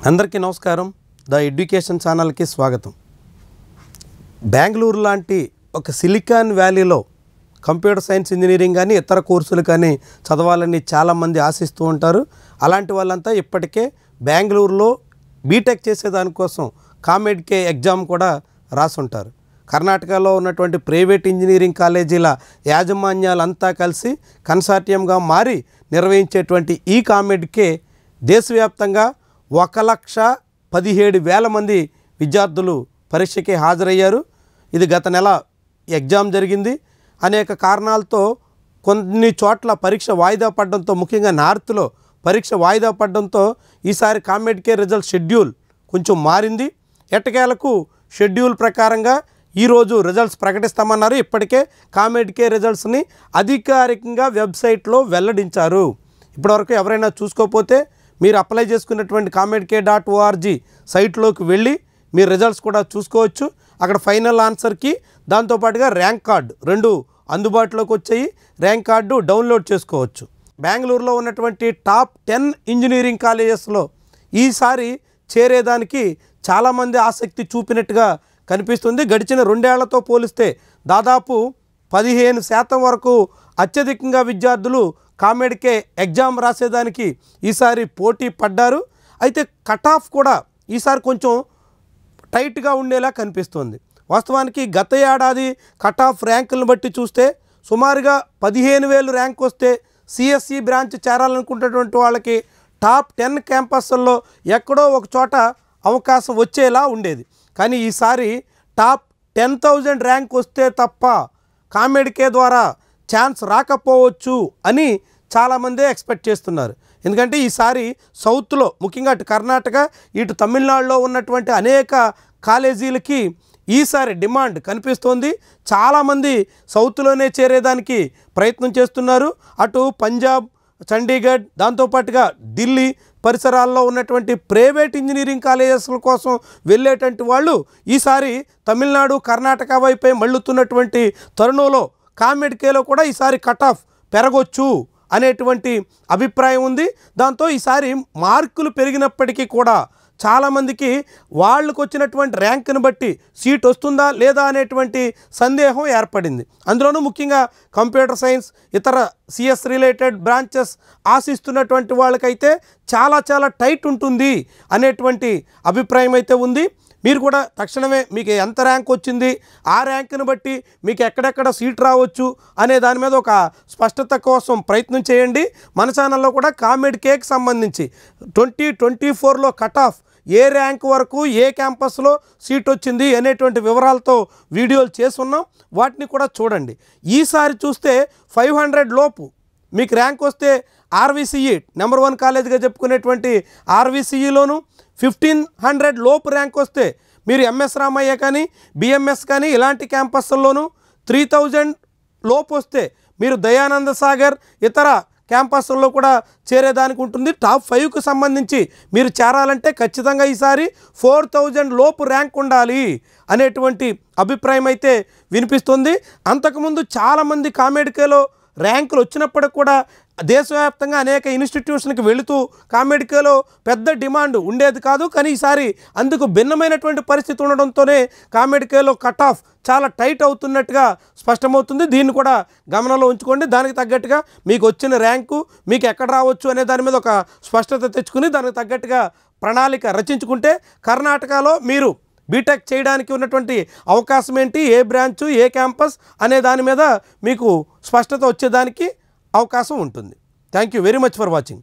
అందరికీ నమస్కారం. The education ఛానల్కి స్వాగతం. బెంగళూరు లాంటి ఒక సిలికాన్ వ్యాలీలో కంప్యూటర్ సైన్స్ ఇంజనీరింగ్ కానీ ఇతర కోర్సులు కానీ చదవాలని చాలామంది ఆశిస్తూ ఉంటారు. అలాంటి వాళ్ళంతా ఇప్పటికే బెంగళూరులో బీటెక్ చేసేదానికోసం కామెడ్కే ఎగ్జామ్ కూడా రాసుంటారు. కర్ణాటకలో ఉన్నటువంటి ప్రైవేట్ ఇంజనీరింగ్ కాలేజీల యాజమాన్యాలంతా కలిసి కన్సార్టియంగా మారి నిర్వహించేటువంటి ఈ కామెడ్కే దేశవ్యాప్తంగా 1,17,000 మంది విద్యార్థులు పరీక్షకి హాజరయ్యారు. ఇది గత నెల ఎగ్జామ్ జరిగింది. అనేక కారణాలతో కొన్ని చోట్ల పరీక్ష వాయిదా పడడంతో, ముఖ్యంగా నార్త్లో పరీక్ష వాయిదా పడడంతో ఈసారి కామెడ్కే రిజల్ట్ షెడ్యూల్ కొంచెం మారింది. ఎట్టకేలకు షెడ్యూల్ ప్రకారంగా ఈరోజు రిజల్ట్స్ ప్రకటిస్తామన్నారు. ఇప్పటికే కామెడ్కే రిజల్ట్స్ని అధికారికంగా వెబ్సైట్లో వెల్లడించారు. ఇప్పటివరకు ఎవరైనా చూసుకోకపోతే మీరు అప్లై చేసుకున్నటువంటి kaamedke.org సైట్లోకి వెళ్ళి మీ రిజల్ట్స్ కూడా చూసుకోవచ్చు. అక్కడ ఫైనల్ ఆన్సర్కి దాంతోపాటుగా ర్యాంక్ కార్డు 2 అందుబాటులోకి వచ్చాయి. ర్యాంక్ కార్డు డౌన్లోడ్ చేసుకోవచ్చు. బెంగళూరులో ఉన్నటువంటి టాప్ 10 ఇంజనీరింగ్ కాలేజెస్లో ఈసారి చేరేదానికి చాలామంది ఆసక్తి చూపినట్టుగా కనిపిస్తుంది. గడిచిన 2 ఏళ్లతో పోలిస్తే దాదాపు 15% వరకు అత్యధికంగా విద్యార్థులు కామెడ్కే ఎగ్జామ్ రాసేదానికి ఈసారి పోటీ పడ్డారు. అయితే కట్ ఆఫ్ కూడా ఈసారి కొంచెం టైట్గా ఉండేలా కనిపిస్తుంది. వాస్తవానికి గత ఏడాది కట్ ఆఫ్ ర్యాంకులను బట్టి చూస్తే సుమారుగా 15,000 ర్యాంక్ వస్తే సిఎస్ఈ బ్రాంచ్ చేరాలనుకున్నటువంటి వాళ్ళకి టాప్ 10 క్యాంపస్ల్లో ఎక్కడో ఒక చోట అవకాశం వచ్చేలా ఉండేది. కానీ ఈసారి టాప్ 10,000 ర్యాంక్ వస్తే తప్ప కామెడ్కే ద్వారా ఛాన్స్ రాకపోవచ్చు అని చాలామందే ఎక్స్పెక్ట్ చేస్తున్నారు. ఎందుకంటే ఈసారి సౌత్లో, ముఖ్యంగా అటు కర్ణాటక ఇటు తమిళనాడులో ఉన్నటువంటి అనేక కాలేజీలకి ఈసారి డిమాండ్ కనిపిస్తోంది. చాలామంది సౌత్లోనే చేరేదానికి ప్రయత్నం చేస్తున్నారు. అటు పంజాబ్, చండీగఢ్, దాంతోపాటుగా ఢిల్లీ పరిసరాల్లో ఉన్నటువంటి ప్రైవేట్ ఇంజనీరింగ్ కాలేజెస్ల కోసం వెళ్ళేటువంటి వాళ్ళు ఈసారి తమిళనాడు, కర్ణాటక వైపే మళ్ళుతున్నటువంటి తరుణంలో కామెడ్కేలో కూడా ఈసారి కట్ ఆఫ్ పెరగొచ్చు అనేటువంటి అభిప్రాయం ఉంది. దాంతో ఈసారి మార్కులు పెరిగినప్పటికీ కూడా చాలామందికి వాళ్ళకు వచ్చినటువంటి ర్యాంకును బట్టి సీట్ వస్తుందా లేదా అనేటువంటి సందేహం ఏర్పడింది. అందులోనూ ముఖ్యంగా కంప్యూటర్ సైన్స్, ఇతర సిఎస్ రిలేటెడ్ బ్రాంచెస్ ఆశిస్తున్నటువంటి వాళ్ళకైతే చాలా టైట్ ఉంటుంది అనేటువంటి అభిప్రాయం అయితే ఉంది. మీరు కూడా తక్షణమే మీకు ఎంత ర్యాంక్ వచ్చింది, ఆ ర్యాంకును బట్టి మీకు ఎక్కడెక్కడ సీట్ రావచ్చు అనే దాని మీద ఒక స్పష్టత కోసం ప్రయత్నం చేయండి. మన ఛానల్లో కూడా కామెడ్కేకి సంబంధించి 2024లో కట్ ఆఫ్ ఏ ర్యాంక్ వరకు ఏ క్యాంపస్లో సీట్ వచ్చింది అనేటువంటి వివరాలతో వీడియోలు చేస్తున్నాం. వాటిని కూడా చూడండి. ఈసారి చూస్తే 500 లోపు మీకు ర్యాంక్ వస్తే ఆర్వీసీఈ నెంబర్ 1 కాలేజీగా చెప్పుకునేటువంటి ఆర్వీసీఈలోను 1500 లోపు ర్యాంక్ వస్తే మీరు ఎంఎస్ రామయ్య కానీ బిఎంఎస్ కానీ ఇలాంటి క్యాంపస్ల్లోనూ 3000 లోపు వస్తే మీరు దయానంద సాగర్ ఇతర క్యాంపస్ల్లో కూడా చేరేదానికి ఉంటుంది. టాప్ 5కు సంబంధించి మీరు చేరాలంటే ఖచ్చితంగా ఈసారి 4000 లోపు ర్యాంక్ ఉండాలి అనేటువంటి అభిప్రాయం అయితే వినిపిస్తుంది. అంతకుముందు చాలామంది కామెడ్కేలో ర్యాంకులు వచ్చినప్పటికి కూడా దేశవ్యాప్తంగా అనేక ఇన్స్టిట్యూషన్కి వెళుతూ కామెడ్కేలో పెద్ద డిమాండ్ ఉండేది కాదు. కానీ ఈసారి అందుకు భిన్నమైనటువంటి పరిస్థితి ఉండడంతోనే కామెడ్కేలో కట్ ఆఫ్ చాలా టైట్ అవుతున్నట్టుగా స్పష్టమవుతుంది. దీన్ని కూడా గమనంలో ఉంచుకోండి. దానికి తగ్గట్టుగా మీకు వచ్చిన ర్యాంకు మీకు ఎక్కడ రావచ్చు అనే దాని మీద ఒక స్పష్టత తెచ్చుకుని దానికి తగ్గట్టుగా ప్రణాళిక రచించుకుంటే కర్ణాటకలో మీరు బీటెక్ చేయడానికి ఉన్నటువంటి అవకాశం ఏంటి, ఏ బ్రాంచు, ఏ క్యాంపస్ అనే దాని మీద మీకు స్పష్టత వచ్చేదానికి అవకాశం ఉంటుంది. Thank you very much for watching.